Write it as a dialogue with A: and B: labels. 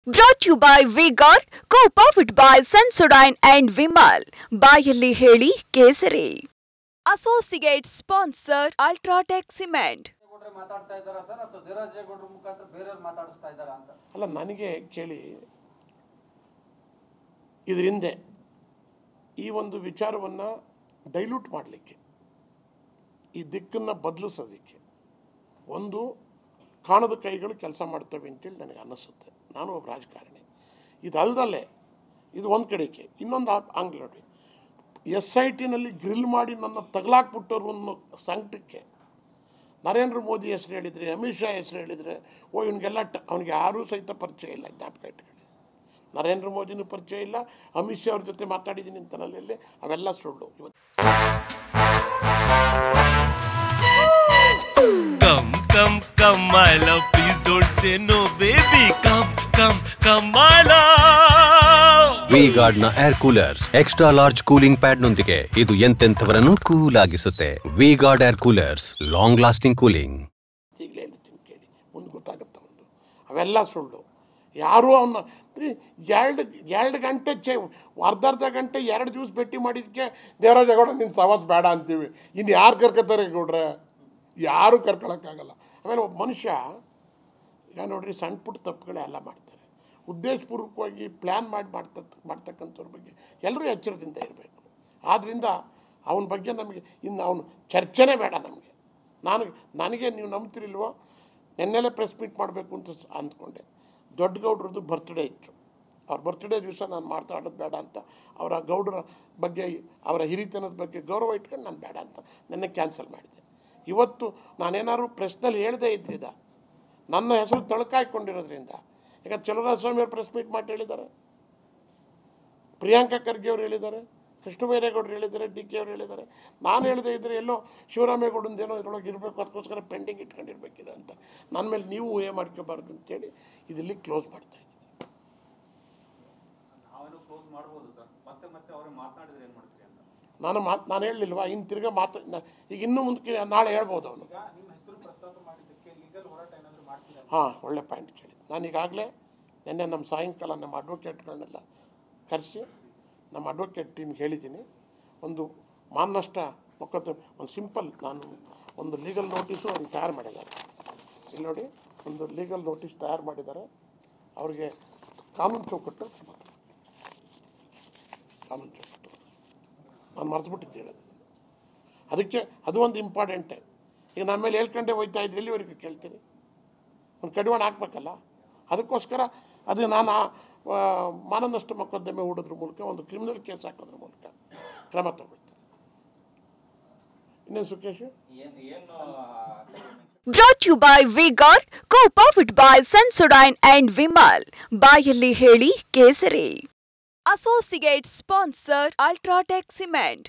A: Brought to you by V-Guard, co-powered by Sensodyne and Vimal. ಬಾಯಲ್ಲಿ ಹೇಳಿ ಕೇಸರಿ. Associate sponsor Ultratech Cement.
B: ಅಲ್ಲ, ನನಗೆ ಕೇಳಿ, ಇದರಿಂದ ಈ ಒಂದು ವಿಚಾರವನ್ನು ಡೈಲ್ಯೂಟ್ ಮಾಡಲಿಕ್ಕೆ, ಈ ದಿಕ್ಕನ್ನು ಬದಲಿಸೋದಕ್ಕೆ ಒಂದು ಕಾಣದ ಕೈಗಳು ಕೆಲಸ ಮಾಡ್ತವೆ ಅಂತೇಳಿ ನನಗೆ ಅನ್ನಿಸುತ್ತೆ. ನಾನು ಒಬ್ಬ ರಾಜಕಾರಣಿ. ಇದಲ್ದಲ್ಲೇ ಇದು ಒಂದು ಕಡೆಗೆ, ಇನ್ನೊಂದು ಆಂಗ್ಲ ನೋಡಿ, SITನಲ್ಲಿ ಗ್ರಿಲ್ ಮಾಡಿ ನನ್ನ ತಗಲಾಕ್ಬಿಟ್ಟರು ಅನ್ನೋ ಸಂಕಟಕ್ಕೆ ನರೇಂದ್ರ ಮೋದಿ ಹೆಸರು ಹೇಳಿದರೆ, ಅಮಿತ್ ಶಾ ಹೆಸರು ಹೇಳಿದರೆ, ಇವನಿಗೆಲ್ಲ ಅವನಿಗೆ ಯಾರೂ ಸಹಿತ ಪರಿಚಯ ಇಲ್ಲ. ಜ್ಞಾಪಕ ಇಟ್ಕೊಳ್ಳಿ, ನರೇಂದ್ರ ಮೋದಿನೂ ಪರಿಚಯ ಇಲ್ಲ, ಅಮಿತ್ ಶಾ ಅವ್ರ ಜೊತೆ ಮಾತಾಡಿದ್ದೀನಿ ಅಂತನಲ್ಲಿ ಅವೆಲ್ಲ ಸುಳ್ಳು. ಇವತ್ತು
C: Come, my love, please don't say no, baby. Come, my love.
D: V-Guard ನ air coolers extra large cooling pad ನೊಂದಿಗೆ ಇದು ಎಂತೆಂಥವರನ್ನು ಕೂಲ್ ಆಗಿಸುತ್ತೆ. V-Guard air coolers, long lasting cooling.
B: ಈಗಲೇ ಹೇಳ್ತೀನಿ ಕೇಳಿ, ಮುಂದೆ ಗೊತ್ತಾಗುತ್ತೆ. ಒಂದು ಅವೆಲ್ಲ ಸುಳ್ಳು. ಯಾರೂ ಅವನ್ನ ಎರಡು ಗಂಟೆ ಅರ್ಧ ಗಂಟೆ 2 ದಿವಸ ಭೇಟಿ ಮಾಡಿದ್ದಕ್ಕೆ ದೇವರಾಜೇಗೌಡ ನಿನ್ನ ಸವಾಸ್ ಬೇಡ ಅಂತೀವಿ. ಇನ್ನು ಯಾರು ಕರ್ಕೊತಾರೆ ಗೌಡ್ರೆ? ಯಾರೂ ಕರ್ಕೊಳಕ್ಕಾಗಲ್ಲ. ಆಮೇಲೆ ಒಬ್ಬ ಮನುಷ್ಯ ಈಗ ನೋಡ್ರಿ, ಸಣ್ಣ ಪುಟ್ಟ ತಪ್ಪುಗಳೆಲ್ಲ ಮಾಡ್ತಾರೆ. ಉದ್ದೇಶಪೂರ್ವಕವಾಗಿ ಪ್ಲ್ಯಾನ್ ಮಾಡ್ತಕ್ಕಂಥವ್ರ ಬಗ್ಗೆ ಎಲ್ಲರೂ ಎಚ್ಚರದಿಂದ ಇರಬೇಕು. ಆದ್ದರಿಂದ ಅವನ ಬಗ್ಗೆ ನಮಗೆ ಇನ್ನು ಅವನು ಚರ್ಚೆನೇ ಬೇಡ ನಮಗೆ. ನನಗೆ ನೀವು ನಂಬ್ತಿರಿಲ್ವೋ, ನೆನ್ನೆಲೆ ಪ್ರೆಸ್ ಮೀಟ್ ಮಾಡಬೇಕು ಅಂತ ಅಂದ್ಕೊಂಡೆ. ದೊಡ್ಡ ಗೌಡ್ರದ್ದು ಬರ್ತ್ಡೇ ಇತ್ತು. ಅವ್ರ ಬರ್ತ್ಡೇ ದಿವಸ ನಾನು ಮಾತಾಡೋದು ಬೇಡ ಅಂತ, ಅವರ ಗೌಡ್ರ ಬಗ್ಗೆ, ಅವರ ಹಿರಿತನದ ಬಗ್ಗೆ ಗೌರವ ಇಟ್ಕೊಂಡು ನಾನು ಬೇಡ ಅಂತ ನೆನ್ನೆ ಕ್ಯಾನ್ಸಲ್ ಮಾಡಿದೆ. ಇವತ್ತು ನಾನೇನಾದ್ರು ಪ್ರೆಸ್ನಲ್ಲಿ ಹೇಳದೇ ಇದ್ರಿದ ನನ್ನ ಹೆಸರು ತಳ್ಕಾಯ್ಕೊಂಡಿರೋದ್ರಿಂದ, ಈಗ ಚಲುವರಾಯಸ್ವಾಮಿ ಅವರು ಪ್ರೆಸ್ ಮೀಟ್ ಮಾಡಿ ಹೇಳಿದ್ದಾರೆ, ಪ್ರಿಯಾಂಕಾ ಖರ್ಗೆ ಅವರು ಹೇಳಿದ್ದಾರೆ, ಕೃಷ್ಣ ಬೈರೇಗೌಡರು ಹೇಳಿದ್ದಾರೆ, DK ಅವರು ಹೇಳಿದ್ದಾರೆ. ನಾನು ಹೇಳದೇ ಇದ್ದರೆ ಎಲ್ಲೋ ಶಿವರಾಮೇಗೌಡಂದೇನೋ ಇದರೊಳಗೆ ಇರಬೇಕು, ಅದಕ್ಕೋಸ್ಕರ ಪೆಂಡಿಂಗ್ ಇಟ್ಕೊಂಡಿರ್ಬೇಕಿದೆ ಅಂತ ನನ್ನ ಮೇಲೆ ನೀವು ಊಹೆ ಮಾಡ್ಕೋಬಾರ್ದು ಅಂತೇಳಿ ಇದರಲ್ಲಿ ಕ್ಲೋಸ್ ಮಾಡ್ತಾ ಇದ್ದೀನಿ. ನಾನು ಹೇಳಲಿಲ್ವಾ, ಇನ್ನು ತಿರ್ಗಾ ಈಗ ಇನ್ನೂ ಮುಂದಕ್ಕೆ ನಾಳೆ ಹೇಳ್ಬೋದು ಅವನು. ಹಾಂ, ಒಳ್ಳೆ ಪಾಯಿಂಟ್ ಕೇಳಿ. ನಾನು ಈಗಾಗಲೇ ನಿನ್ನೆ ನಮ್ಮ ಸಾಯಂಕಾಲ ನಮ್ಮ ಅಡ್ವೊಕೇಟ್ಗಳನ್ನೆಲ್ಲ ಕರೆಸಿ ನಮ್ಮ ಅಡ್ವೊಕೇಟ್ ಟೀಮ್ಗೆ ಹೇಳಿದ್ದೀನಿ. ಒಂದು ಮಾನನಷ್ಟ ಮೊಕದ್ದಮೆ, ಒಂದು ಸಿಂಪಲ್, ನಾನು ಒಂದು ಲೀಗಲ್ ನೋಟಿಸು ಅವ್ರಿಗೆ ತಯಾರು ಮಾಡಿದ್ದಾರೆ. ಇಲ್ಲಿ ನೋಡಿ, ಒಂದು ಲೀಗಲ್ ನೋಟಿಸ್ ತಯಾರು ಮಾಡಿದ್ದಾರೆ. ಅವ್ರಿಗೆ ಕಾನೂನು ಚೌಕಟ್ಟು ನಾನು ಮರೆತುಬಿಟ್ಟಿದ್ದೆ ಹೇಳೋದು. ಅದಕ್ಕೆ ಅದು ಒಂದು ಇಂಪಾರ್ಟೆಂಟೇ. ಈಗ ನಮ್ಮ ಮೇಲೆ ಹೇಳ್ಕೊಂಡೆ ಹೋಯ್ತಾ ಇದ್ರೆ ಎಲ್ಲಿವರೆಗೂ ಕೇಳ್ತೀನಿ? ಒಂದು ಕಡಿವಾಣ ಹಾಕ್ಬೇಕಲ್ಲ. ಅದಕ್ಕೋಸ್ಕರ ಅದು ನಾನು ಮಾನನಷ್ಟ ಮೊಕದ್ದಮೆ ಹೂಡೋದ್ರ ಮೂಲಕ, ಒಂದು ಕ್ರಿಮಿನಲ್ ಕೇಸ್ ಹಾಕೋದ್ರ ಮೂಲಕ ಕ್ರಮ ತಗೊಳ್ತೀನಿ. ಇನ್ನೇನು Sukhesh?
A: Brought to you by V-Guard, co-powered by Sensodyne and Vimal. ಬಾಯಲ್ಲಿ ಹೇಳಿ ಕೇಸರಿ. Associate sponsor Ultratech Cement.